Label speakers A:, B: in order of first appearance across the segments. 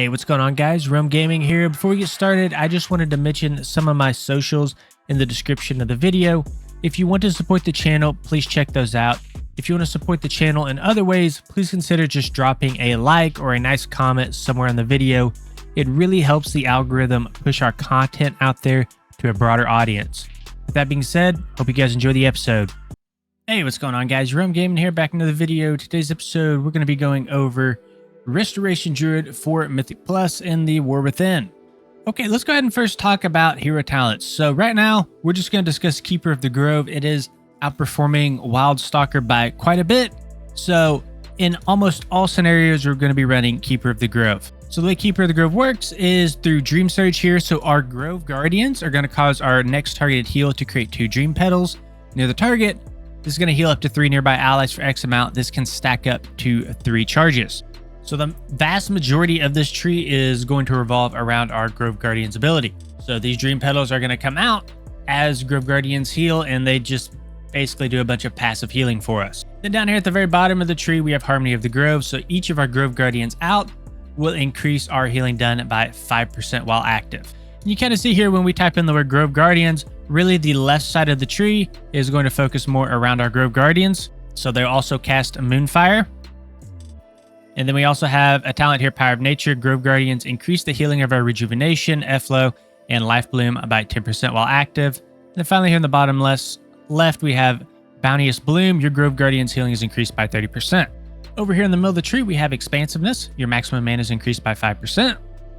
A: Hey, what's going on, guys? Rome Gaming here. Before we get started, I just wanted to mention some of my socials in the description of the video. If you want to support the channel, please check those out. If you want to support the channel in other ways, please consider just dropping a like or a nice comment somewhere on the video. It really helps the algorithm push our content out there to a broader audience. With that being said, hope you guys enjoy the episode. Hey, what's going on, guys? Rome Gaming here, back into the video. Today's episode, we're going to be going over Restoration Druid for Mythic Plus in the War Within. Okay, let's go ahead and first talk about hero talents. So right now, we're just going to discuss Keeper of the Grove. It is outperforming Wild Stalker by quite a bit. So in almost all scenarios, we're going to be running Keeper of the Grove. So the way Keeper of the Grove works is through Dream Surge here. So our Grove Guardians are going to cause our next targeted heal to create 2 Dream Petals near the target. This is going to heal up to 3 nearby allies for X amount. This can stack up to 3 charges. So the vast majority of this tree is going to revolve around our Grove Guardians ability. So these Dream Petals are going to come out as Grove Guardians heal, and they just basically do a bunch of passive healing for us. Then down here at the very bottom of the tree, we have Harmony of the Grove. So each of our Grove Guardians out will increase our healing done by 5% while active. And you kind of see here when we type in the word Grove Guardians, really the left side of the tree is going to focus more around our Grove Guardians. So they'll also cast Moonfire. And then we also have a talent here, Power of Nature. Grove Guardians increase the healing of our Rejuvenation, Efflo, and Life Bloom by 10% while active. And then finally here in the bottom left, we have Bounteous Bloom. Your Grove Guardians healing is increased by 30%. Over here in the middle of the tree, we have Expansiveness. Your maximum mana is increased by 5%.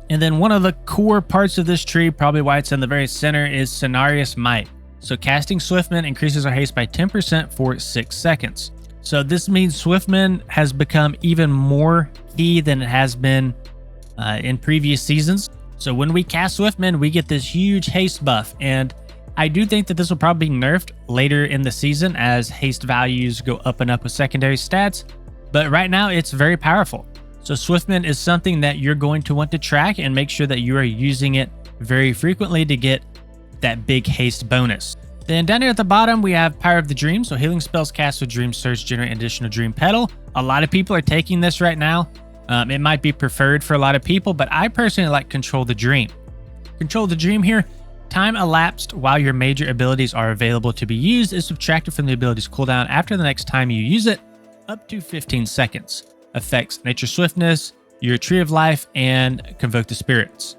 A: And then one of the core parts of this tree, probably why it's in the very center, is Cenarius Might. So casting Swiftman increases our haste by 10% for 6 seconds. So this means Swiftman has become even more key than it has been in previous seasons. So when we cast Swiftman, we get this huge haste buff. And I do think that this will probably be nerfed later in the season as haste values go up and up with secondary stats. But right now, it's very powerful. So Swiftman is something that you're going to want to track and make sure that you are using it very frequently to get that big haste bonus. Then down here at the bottom, we have Power of the Dream. So healing spells cast with Dream Surge generate an additional Dream Petal. A lot of people are taking this right now. It might be preferred for a lot of people, but I personally like Control the Dream. Control the Dream here. Time elapsed while your major abilities are available to be used is subtracted from the ability's cooldown after the next time you use it, up to 15 seconds. Affects Nature Swiftness, your Tree of Life, and Convoke the Spirits.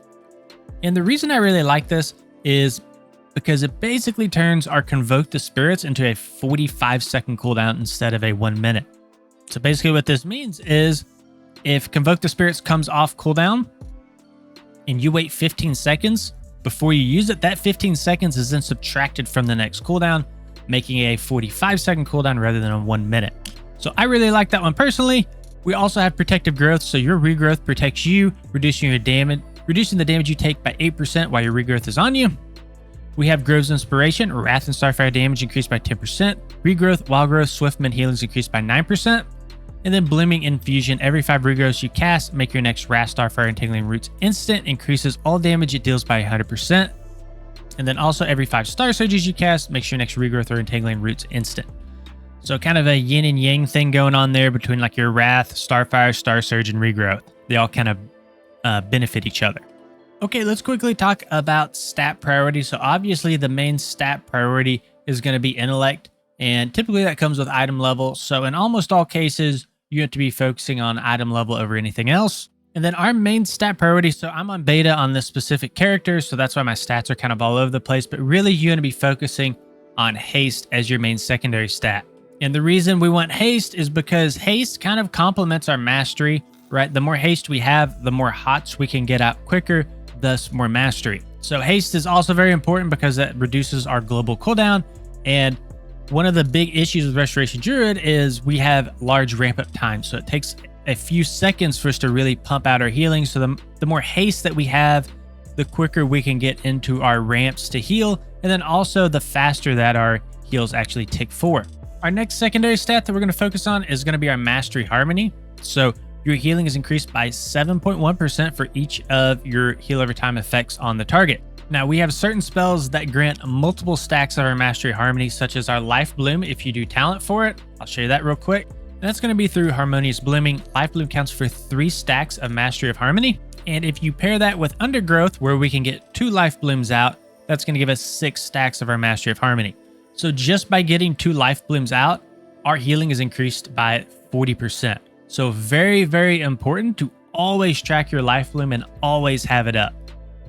A: And the reason I really like this is because it basically turns our Convoke the Spirits into a 45-second cooldown instead of a 1 minute. So basically what this means is if Convoke the Spirits comes off cooldown and you wait 15 seconds before you use it, that 15 seconds is then subtracted from the next cooldown, making a 45-second cooldown rather than a 1 minute. So I really like that one personally. We also have Protective Growth, so your regrowth protects you, reducing the damage you take by 8% while your regrowth is on you. We have Grove's Inspiration, Wrath and Starfire damage increased by 10%, Regrowth, Wild Growth, Swiftman healings increased by 9%, and then Blooming Infusion. Every 5 regrowths you cast, make your next Wrath, Starfire, and Tingling Roots instant, increases all damage it deals by 100%. And then also every 5 Star Surges you cast, makes your next regrowth or Entangling Roots instant. So kind of a yin and yang thing going on there between like your Wrath, Starfire, Star Surge, and Regrowth. They all kind of benefit each other. Okay, let's quickly talk about stat priority. So obviously the main stat priority is going to be intellect, and typically that comes with item level. So in almost all cases, you have to be focusing on item level over anything else. And then our main stat priority, so I'm on beta on this specific character, so that's why my stats are kind of all over the place, but really you're going to be focusing on haste as your main secondary stat. And the reason we want haste is because haste kind of complements our mastery, right? The more haste we have, the more hots we can get out quicker, thus more mastery. So haste is also very important because that reduces our global cooldown. And one of the big issues with Restoration Druid is we have large ramp up time. So it takes a few seconds for us to really pump out our healing. So the more haste that we have, the quicker we can get into our ramps to heal. And then also the faster that our heals actually tick forward. Our next secondary stat that we're going to focus on is going to be our Mastery Harmony. So your healing is increased by 7.1% for each of your heal over time effects on the target. Now, we have certain spells that grant multiple stacks of our Mastery Harmony, such as our Life Bloom if you do talent for it. I'll show you that real quick. And that's going to be through Harmonious Blooming. Life Bloom counts for 3 stacks of Mastery of Harmony. And if you pair that with Undergrowth, where we can get 2 life blooms out, that's going to give us 6 stacks of our Mastery of Harmony. So just by getting 2 life blooms out, our healing is increased by 40%. So very, very important to always track your life bloom and always have it up.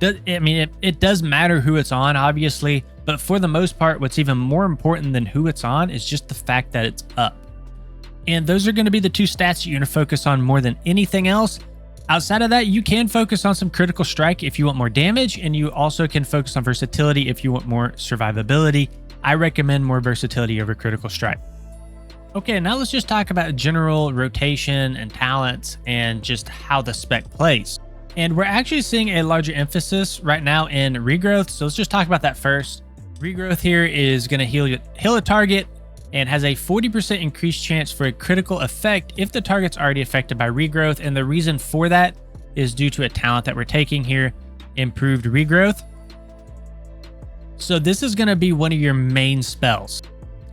A: It does matter who it's on, obviously, but for the most part, what's even more important than who it's on is just the fact that it's up. And those are going to be the 2 stats you're going to focus on more than anything else. Outside of that, you can focus on some critical strike if you want more damage, and you also can focus on versatility if you want more survivability. I recommend more versatility over critical strike. Okay, now let's just talk about general rotation and talents and just how the spec plays. And we're actually seeing a larger emphasis right now in regrowth, so let's just talk about that first. Regrowth here is going to heal a target and has a 40% increased chance for a critical effect if the target's already affected by regrowth. And the reason for that is due to a talent that we're taking here, improved regrowth. So this is going to be one of your main spells.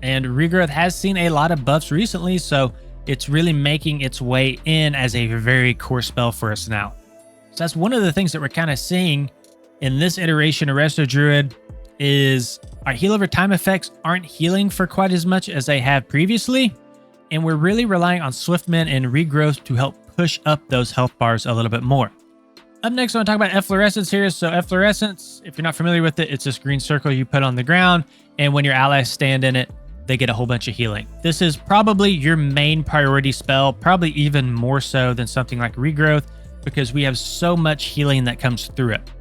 A: And regrowth has seen a lot of buffs recently, so it's really making its way in as a very core spell for us now. So that's one of the things that we're kind of seeing in this iteration of Resto Druid is our heal over time effects aren't healing for quite as much as they have previously. And we're really relying on Swiftman and regrowth to help push up those health bars a little bit more. Up next, I want to talk about Efflorescence here. So Efflorescence, if you're not familiar with it, it's this green circle you put on the ground. And when your allies stand in it, they get a whole bunch of healing. This is probably your main priority spell, probably even more so than something like regrowth, because we have so much healing that comes through it.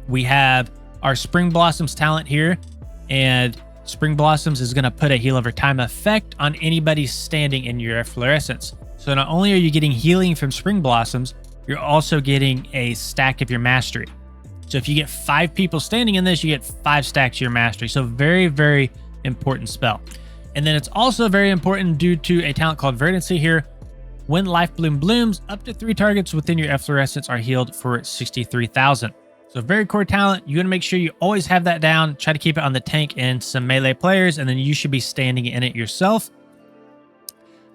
A: We have our Spring Blossoms talent here, and Spring Blossoms is going to put a heal over time effect on anybody standing in your Efflorescence. So not only are you getting healing from Spring Blossoms, you're also getting a stack of your mastery. So if you get 5 people standing in this, you get 5 stacks of your mastery. So very, very important spell. And then it's also very important due to a talent called Verdancy here. When Life Bloom blooms, up to 3 targets within your Efflorescence are healed for 63,000. So very core talent. You want to make sure you always have that down. Try to keep it on the tank and some melee players, and then you should be standing in it yourself.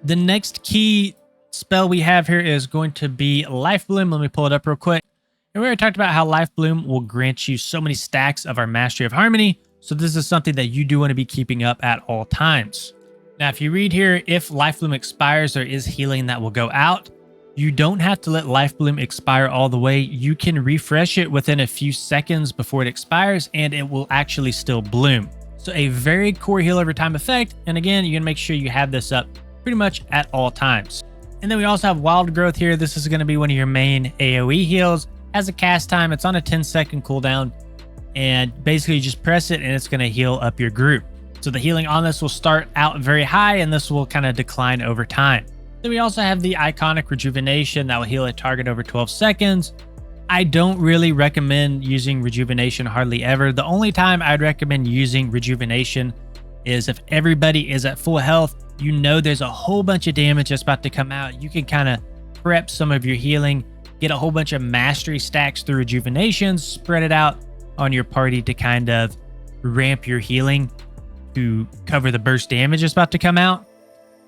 A: The next key spell we have here is going to be Life Bloom. Let me pull it up real quick. And we already talked about how Life Bloom will grant you so many stacks of our Mastery of Harmony. So this is something that you do want to be keeping up at all times. Now, if you read here, if Life Bloom expires, there is healing that will go out. You don't have to let Life Bloom expire all the way. You can refresh it within a few seconds before it expires, and it will actually still bloom. So a very core heal over time effect. And again, you're going to make sure you have this up pretty much at all times. And then we also have Wild Growth here. This is going to be one of your main AoE heals. Has a cast time. It's on a 10-second cooldown. And basically you just press it and it's going to heal up your group. So the healing on this will start out very high and this will kind of decline over time. Then we also have the Iconic Rejuvenation that will heal a target over 12 seconds. I don't really recommend using Rejuvenation hardly ever. The only time I'd recommend using Rejuvenation is if everybody is at full health, you know there's a whole bunch of damage that's about to come out. You can kind of prep some of your healing, get a whole bunch of mastery stacks through Rejuvenation, spread it out on your party to kind of ramp your healing to cover the burst damage that's about to come out.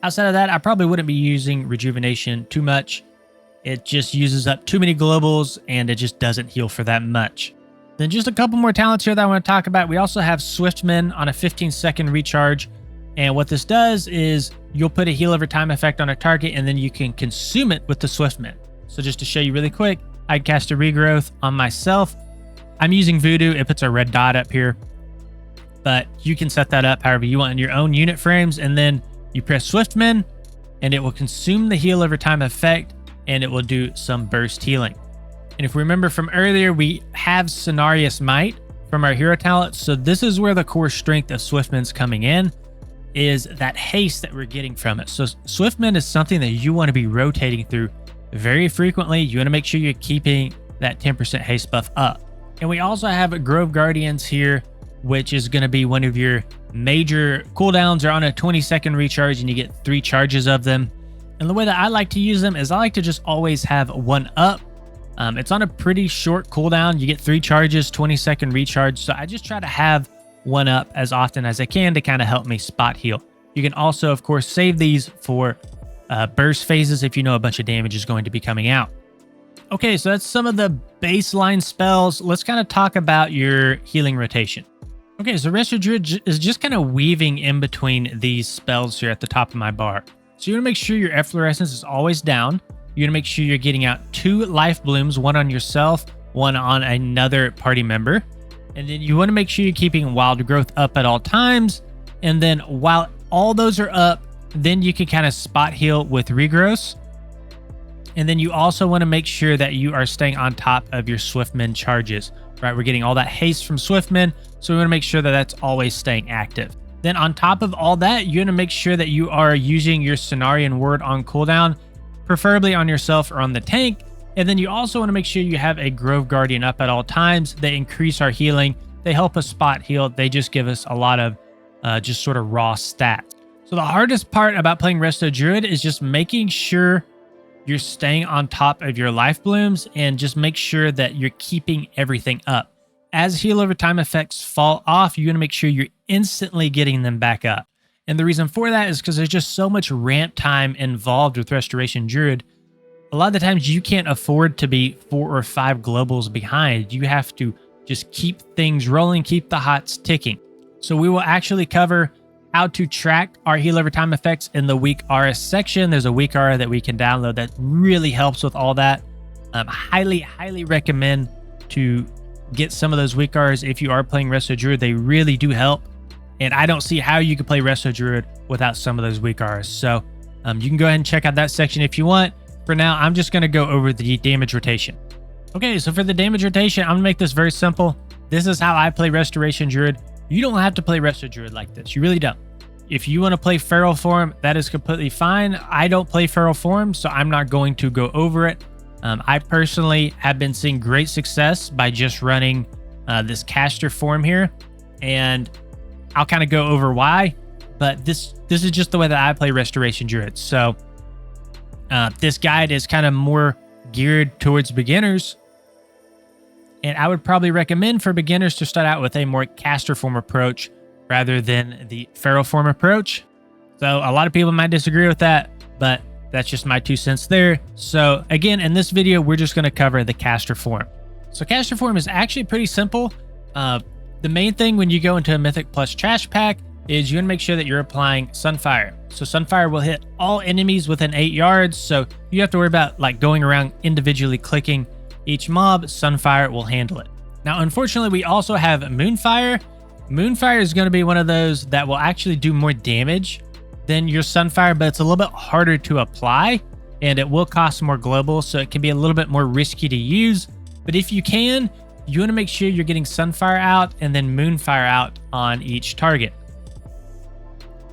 A: Outside of that, I probably wouldn't be using Rejuvenation too much. It just uses up too many globals and it just doesn't heal for that much. Then just a couple more talents here that I want to talk about. We also have Swiftman on a 15-second recharge. And what this does is you'll put a heal over time effect on a target and then you can consume it with the Swiftman. So just to show you really quick, I'd cast a regrowth on myself. I'm using Voodoo. It puts a red dot up here, but you can set that up however you want in your own unit frames. And then you press Swiftman and it will consume the heal over time effect and it will do some burst healing. And if we remember from earlier, we have Cenarius Might from our hero talent. So this is where the core strength of Swiftman's coming in, is that haste that we're getting from it. So Swiftman is something that you want to be rotating through very frequently. You want to make sure you're keeping that 10% haste buff up. And we also have Grove Guardians here, which is going to be one of your major cooldowns. Are on a 20-second recharge and you get 3 charges of them. And the way that I like to use them is I like to just always have one up. It's on a pretty short cooldown. You get 3 charges, 20-second recharge. So I just try to have one up as often as I can to kind of help me spot heal. You can also, of course, save these for burst phases if you know a bunch of damage is going to be coming out. Okay, so that's some of the baseline spells. Let's kind of talk about your healing rotation. Okay, so Resto Druid is just kind of weaving in between these spells here at the top of my bar. So you want to make sure your Efflorescence is always down. You want to make sure you're getting out 2 life blooms, one on yourself, one on another party member. And then you want to make sure you're keeping Wild Growth up at all times. And then while all those are up, then you can kind of spot heal with Regrowth. And then you also want to make sure that you are staying on top of your Swiftmend charges, right? We're getting all that haste from Swiftmend, so we want to make sure that that's always staying active. Then on top of all that, you want to make sure that you are using your Cenarian Word on cooldown, preferably on yourself or on the tank. And then you also want to make sure you have a Grove Guardian up at all times. They increase our healing. They help us spot heal. They just give us a lot of just sort of raw stats. So the hardest part about playing Resto Druid is just making sure you're staying on top of your life blooms and just make sure that you're keeping everything up. As heal over time effects fall off, you want to make sure you're instantly getting them back up. And the reason for that is because there's just so much ramp time involved with Restoration Druid. A lot of the times you can't afford to be 4 or 5 globals behind. You have to just keep things rolling, keep the hots ticking. So we will actually cover how to track our heal over time effects in the weak aura section. There's a weak aura that we can download that really helps with all that. Highly recommend to get some of those weak auras if you are playing Resto Druid. They really do help. And I don't see how you could play Resto Druid without some of those weak auras. So you can go ahead and check out that section if you want. For now, I'm just going to go over the damage rotation. Okay, so for the damage rotation, I'm going to make this very simple. This is how I play Restoration Druid. You don't have to play Resto Druid like this. You really don't. If you want to play Feral Form, that is completely fine. I don't play Feral Form, so I'm not going to go over it. I personally have been seeing great success by just running this caster form here, and I'll kind of go over why, but this is just the way that I play Restoration Druid. So this guide is kind of more geared towards beginners, and I would probably recommend for beginners to start out with a more caster form approach rather than the feral form approach. So a lot of people might disagree with that, but that's just my 2 cents there. So again, in this video, we're just going to cover the caster form. So caster form is actually pretty simple. The main thing when you go into a Mythic Plus trash pack is you want to make sure that you're applying Sunfire. So Sunfire will hit all enemies within 8 yards. So you have to worry about like going around individually clicking each mob. Sunfire will handle it. Now, unfortunately, we also have Moonfire. Moonfire is going to be one of those that will actually do more damage than your Sunfire, but it's a little bit harder to apply and it will cost more global. So it can be a little bit more risky to use. But if you can, you want to make sure you're getting Sunfire out and then Moonfire out on each target.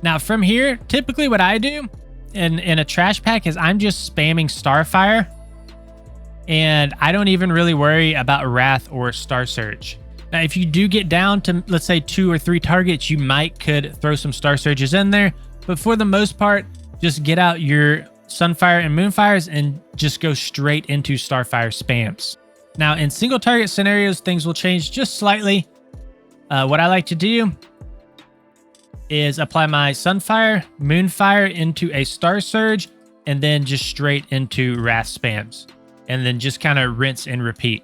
A: Now from here, typically what I do in a trash pack is I'm just spamming Starfire, and I don't even really worry about Wrath or Star Surge. Now, if you do get down to, let's say, 2 or 3 targets, you could throw some Star Surges in there. But for the most part, just get out your Sunfire and Moonfires and just go straight into Starfire spams. Now, in single target scenarios, things will change just slightly. What I like to do is apply my Sunfire, Moonfire into a Star Surge, and then just straight into Wrath spams. And then just kind of rinse and repeat.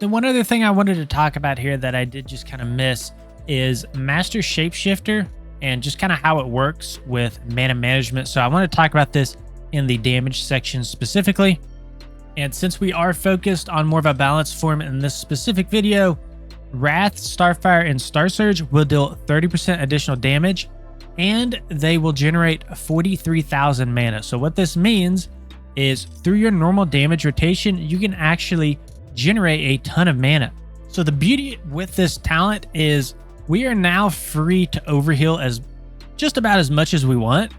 A: Then one other thing I wanted to talk about here that I did just kind of miss is Master Shapeshifter and just kind of how it works with mana management. So I want to talk about this in the damage section specifically. And since we are focused on more of a balanced form in this specific video, Wrath, Starfire, and Star Surge will deal 30% additional damage, and they will generate 43,000 mana. So what this means is through your normal damage rotation, you can actually generate a ton of mana. So the beauty with this talent is we are now free to overheal as just about as much as we want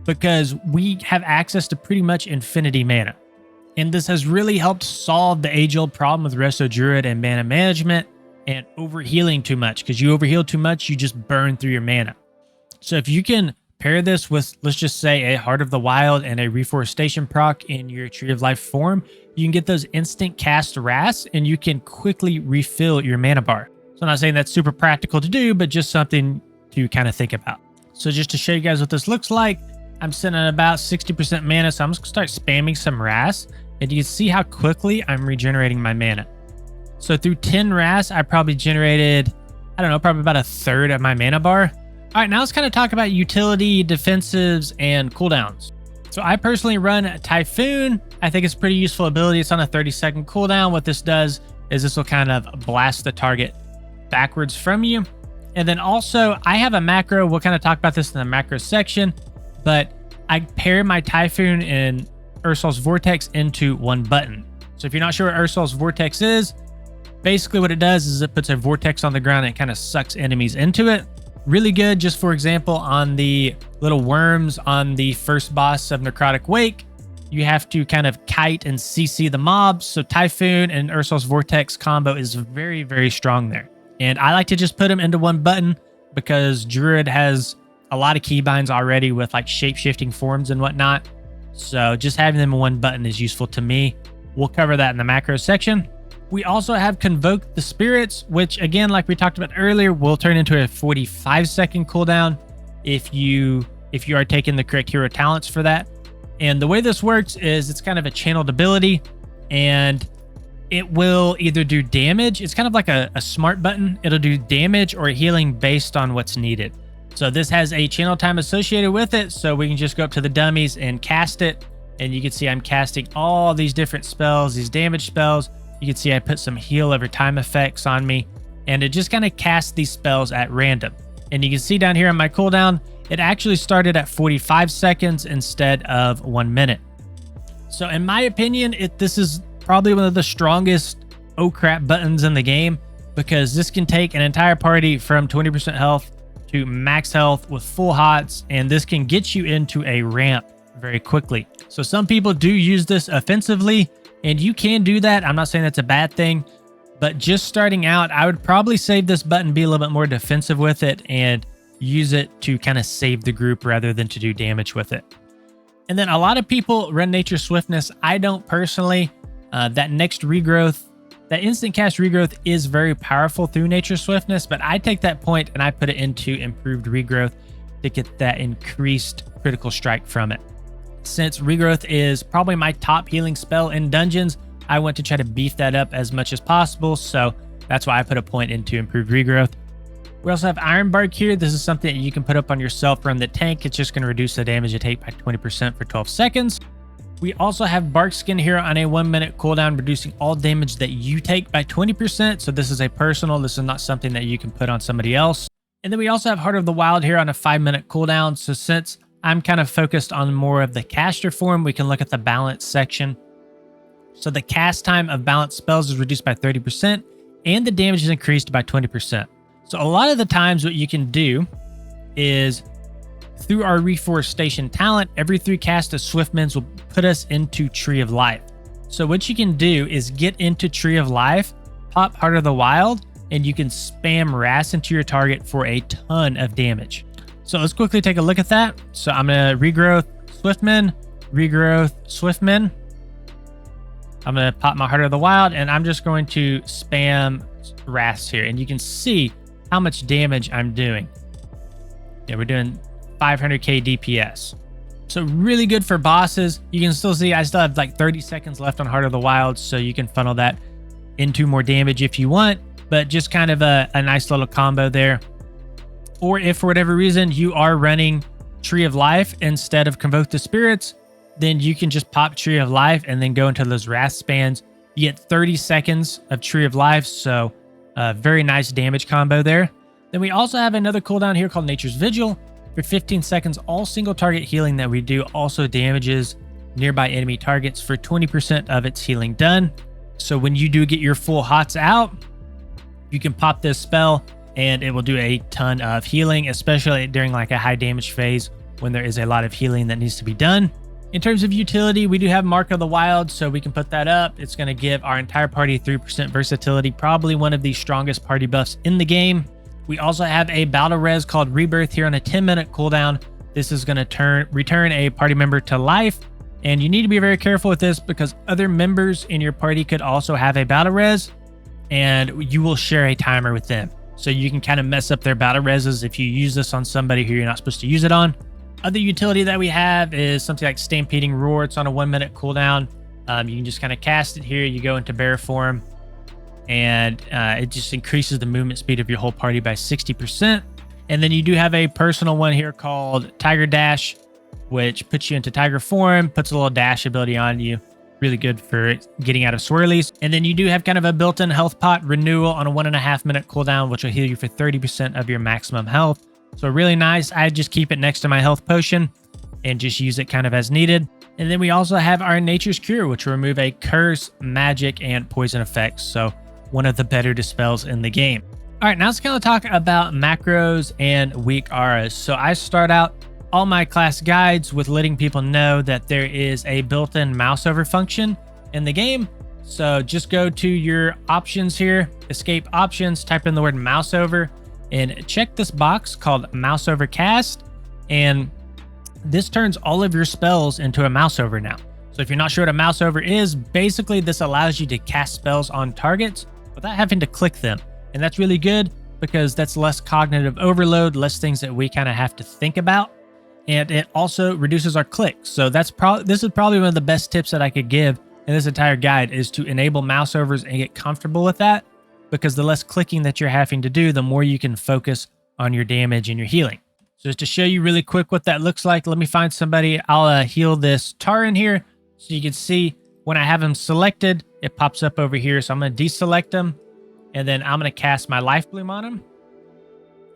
A: because we have access to pretty much infinity mana. And this has really helped solve the age-old problem with Resto Druid and mana management and overhealing too much, because you overheal too much, you just burn through your mana. So if you can pair this with, let's just say, a Heart of the Wild and a Reforestation proc in your Tree of Life form, you can get those instant cast wraths and you can quickly refill your mana bar. So I'm not saying that's super practical to do, but just something to kind of think about. So just to show you guys what this looks like, I'm sitting at about 60% mana, so I'm just gonna start spamming some wraths. and you can see how quickly I'm regenerating my mana. So through 10 Wraths, I probably generated, I don't know, probably about a third of my mana bar. All right, now let's kind of talk about utility, defensives, and cooldowns. So I personally run Typhoon. I think it's a pretty useful ability. It's on a 30-second cooldown. What this does is this will kind of blast the target backwards from you. And then also, I have a macro. We'll kind of talk about this in the macro section, but I pair my Typhoon and Ursol's Vortex into one button. So if you're not sure what Ursol's Vortex is, basically what it does is it puts a vortex on the ground and it kind of sucks enemies into it. Really good, just for example, on the little worms on the first boss of Necrotic Wake, you have to kind of kite and CC the mobs. So Typhoon and Ursol's Vortex combo is very, very strong there. And I like to just put them into one button because Druid has a lot of keybinds already with like shape-shifting forms and whatnot. So just having them in one button is useful to me. We'll cover that in the macro section. We also have Convoke the Spirits, which again, like we talked about earlier, will turn into a 45-second cooldown if you are taking the correct hero talents for that. And the way this works is it's kind of a channeled ability, and it will either do damage. It's kind of like a smart button. It'll do damage or healing based on what's needed. So this has a channel time associated with it, so we can just go up to the dummies and cast it. And you can see I'm casting all these different spells, these damage spells. You can see I put some heal over time effects on me, and it just kind of casts these spells at random. And you can see down here on my cooldown, it actually started at 45 seconds instead of 1 minute. So in my opinion, this is probably one of the strongest oh crap buttons in the game, because this can take an entire party from 20% health to max health with full hots, and this can get you into a ramp very quickly. So some people do use this offensively, and you can do that. I'm not saying that's a bad thing, but just starting out, I would probably save this button, be a little bit more defensive with it, and use it to kind of save the group rather than to do damage with it. And then a lot of people run Nature Swiftness. I don't personally. That next regrowth, that instant cast regrowth is very powerful through Nature Swiftness, but I take that point and I put it into improved regrowth to get that increased critical strike from it. Since regrowth is probably my top healing spell in dungeons, I want to try to beef that up as much as possible. So that's why I put a point into improved regrowth. We also have Iron Bark here. This is something that you can put up on yourself from the tank. It's just going to reduce the damage you take by 20% for 12 seconds. We also have Bark Skin here on a 1 minute cooldown, reducing all damage that you take by 20%. So this is a personal. This is not something that you can put on somebody else. And then we also have Heart of the Wild here on a 5 minute cooldown. So since I'm kind of focused on more of the caster form, we can look at the balance section. So the cast time of balanced spells is reduced by 30% and the damage is increased by 20%. So a lot of the times what you can do is through our Reforestation talent, every 3 cast of Swiftmans will put us into Tree of Life. So what you can do is get into Tree of Life, pop Heart of the Wild, and you can spam Wrath into your target for a ton of damage. So let's quickly take a look at that. So I'm going to regrowth Swiftman, regrowth Swiftman. I'm going to pop my Heart of the Wild, and I'm just going to spam Wraths here. And you can see how much damage I'm doing. Yeah, we're doing 500k DPS. So really good for bosses. You can still see I still have like 30 seconds left on Heart of the Wild, so you can funnel that into more damage if you want, but just kind of a nice little combo there. Or if for whatever reason you are running Tree of Life instead of Convoke the Spirits, then you can just pop Tree of Life and then go into those Wrath spans. You get 30 seconds of Tree of Life, so very nice damage combo there. Then we also have another cooldown here called Nature's Vigil. For 15 seconds, all single target healing that we do also damages nearby enemy targets for 20% of its healing done. So when you do get your full hots out, you can pop this spell and it will do a ton of healing, especially during like a high damage phase when there is a lot of healing that needs to be done. In terms of utility, we do have Mark of the Wild, so we can put that up. It's going to give our entire party 3% versatility, probably one of the strongest party buffs in the game. We also have a battle res called Rebirth here on a 10-minute cooldown. This is going to return a party member to life, and you need to be very careful with this because other members in your party could also have a battle res, and you will share a timer with them. So you can kind of mess up their battle reses if you use this on somebody who you're not supposed to use it on. Other utility that we have is something like Stampeding Roar. It's on a 1 minute cooldown. You can just kind of cast it here. You go into bear form, and it just increases the movement speed of your whole party by 60%. And then you do have a personal one here called Tiger Dash, which puts you into tiger form, puts a little dash ability on you. Really good for getting out of swirlies. And then you do have kind of a built-in health pot renewal on a 1.5 minute cooldown, which will heal you for 30% of your maximum health. So really nice. I just keep it next to my health potion and just use it kind of as needed. And then we also have our Nature's Cure, which will remove a curse, magic, and poison effects. So one of the better dispels in the game. All right, now let's kind of talk about macros and weak auras. So I start out all my class guides with letting people know that there is a built-in mouse over function in the game. So just go to your options here, escape options, type in the word mouse over, and check this box called mouse over cast. And this turns all of your spells into a mouse over now. So if you're not sure what a mouse over is, basically this allows you to cast spells on targets without having to click them. And that's really good because that's less cognitive overload, less things that we kind of have to think about. And it also reduces our clicks. So this is probably one of the best tips that I could give in this entire guide, is to enable mouse overs and get comfortable with that, because the less clicking that you're having to do, the more you can focus on your damage and your healing. So just to show you really quick what that looks like, let me find somebody. I'll heal this tar in here so you can see when I have him selected, it pops up over here. So I'm going to deselect him, and then I'm going to cast my life bloom on him.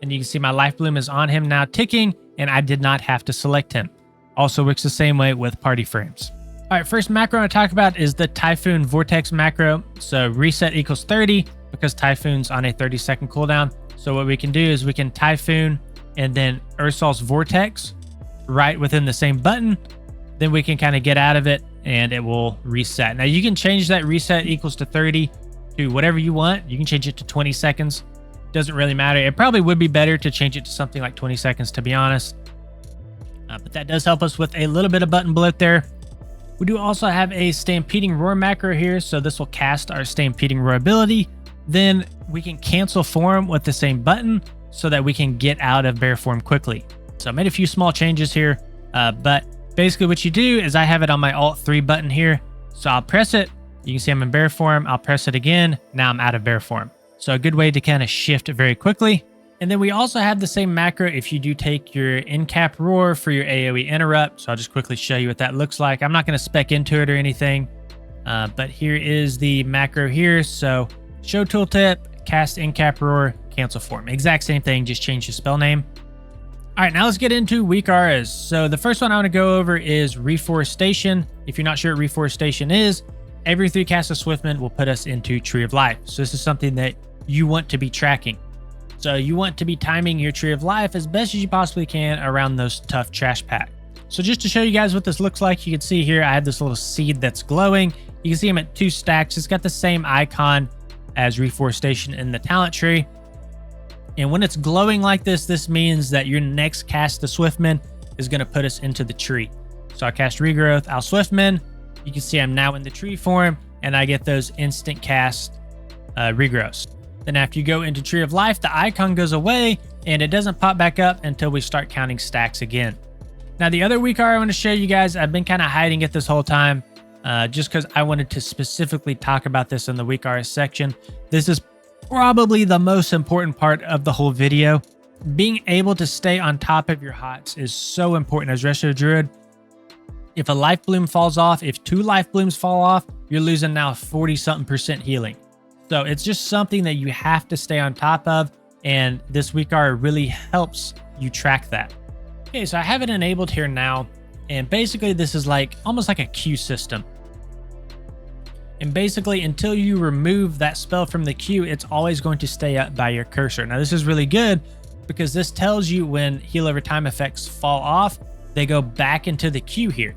A: And you can see my life bloom is on him now ticking, and I did not have to select him. Also works the same way with party frames. All right, first macro I want to talk about is the Typhoon Vortex macro. So reset equals 30 because Typhoon's on a 30-second cooldown. So what we can do is we can Typhoon and then Ursol's Vortex right within the same button. Then we can kind of get out of it and it will reset. Now you can change that reset equals to 30 to whatever you want. You can change it to 20 seconds. Doesn't really matter. It probably would be better to change it to something like 20 seconds, to be honest. But that does help us with a little bit of button bloat there. We do also have a Stampeding Roar macro here, so this will cast our Stampeding Roar ability. Then we can cancel form with the same button so that we can get out of bear form quickly. So I made a few small changes here, but basically what you do is I have it on my Alt 3 button here. So I'll press it. You can see I'm in bear form. I'll press it again. Now I'm out of bear form. So a good way to kind of shift very quickly. And then we also have the same macro if you do take your Incap Roar for your AoE interrupt. So I'll just quickly show you what that looks like. I'm not going to spec into it or anything, but here is the macro here. So show tooltip, cast Incap Roar, cancel form. Exact same thing, just change the spell name. All right, now let's get into weak auras. So the first one I want to go over is Reforestation. If you're not sure what Reforestation is, every 3 casts of Swiftman will put us into Tree of Life. So this is something that you want to be tracking. So you want to be timing your Tree of Life as best as you possibly can around those tough trash pack. So just to show you guys what this looks like, you can see here I have this little seed that's glowing. You can see him at 2 stacks. It's got the same icon as Reforestation in the talent tree. And when it's glowing like this, this means that your next cast of Swiftman is going to put us into the tree. So I cast Regrowth, I'll Swiftman. You can see I'm now in the tree form, and I get those instant cast regrowths. Then after you go into Tree of Life, the icon goes away, and it doesn't pop back up until we start counting stacks again. Now, the other weak aura I want to show you guys, I've been kind of hiding it this whole time, just because I wanted to specifically talk about this in the weak aura section. This is probably the most important part of the whole video. Being able to stay on top of your hots is so important as Resto Druid. If a life bloom falls off, if 2 life blooms fall off, you're losing now 40-something% healing. So it's just something that you have to stay on top of, and this weak aura really helps you track that. Okay, so I have it enabled here now, and basically this is like almost like a queue system. And basically until you remove that spell from the queue, it's always going to stay up by your cursor. Now this is really good because this tells you when heal over time effects fall off, they go back into the queue here.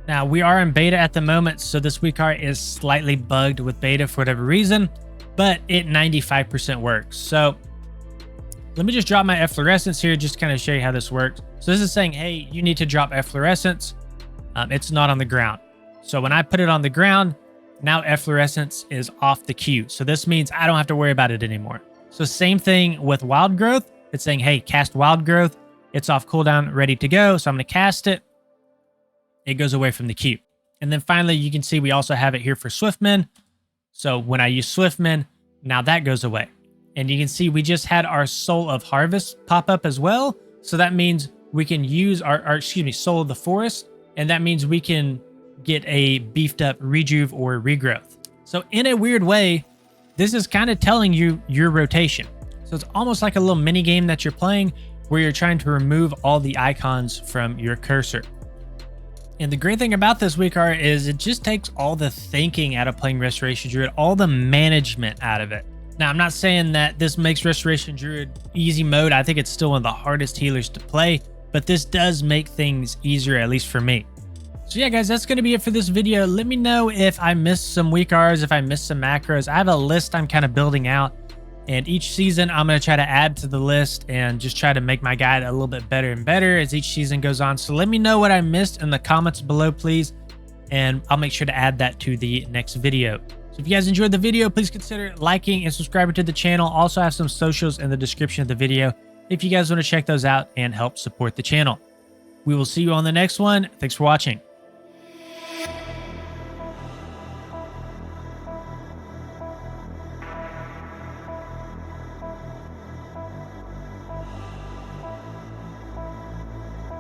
A: Now we are in beta at the moment, so this weak aura is slightly bugged with beta for whatever reason, but it 95% works. So let me just drop my Efflorescence here just to kind of show you how this works. So this is saying, hey, you need to drop Efflorescence. It's not on the ground. So when I put it on the ground, now Efflorescence is off the queue. So this means I don't have to worry about it anymore. So same thing with Wild Growth. It's saying, hey, cast Wild Growth. It's off cooldown, ready to go. So I'm going to cast it. It goes away from the queue. And then finally, you can see we also have it here for Swiftmen. So when I use Swiftmen, now that goes away. And you can see we just had our Soul of Harvest pop up as well. So that means we can use our Soul of the Forest. And that means we can get a beefed up Rejuve or Regrowth. So in a weird way, this is kind of telling you your rotation. So it's almost like a little mini game that you're playing where you're trying to remove all the icons from your cursor. And the great thing about this weak art is it just takes all the thinking out of playing Restoration Druid, all the management out of it. Now, I'm not saying that this makes Restoration Druid easy mode. I think it's still one of the hardest healers to play, but this does make things easier, at least for me. So yeah, guys, that's going to be it for this video. Let me know if I missed some weak arts, if I missed some macros. I have a list I'm kind of building out, and each season I'm going to try to add to the list and just try to make my guide a little bit better and better as each season goes on. So let me know what I missed in the comments below, please, and I'll make sure to add that to the next video. So if you guys enjoyed the video, please consider liking and subscribing to the channel. Also have some socials in the description of the video if you guys want to check those out and help support the channel. We will see you on the next one. Thanks for watching.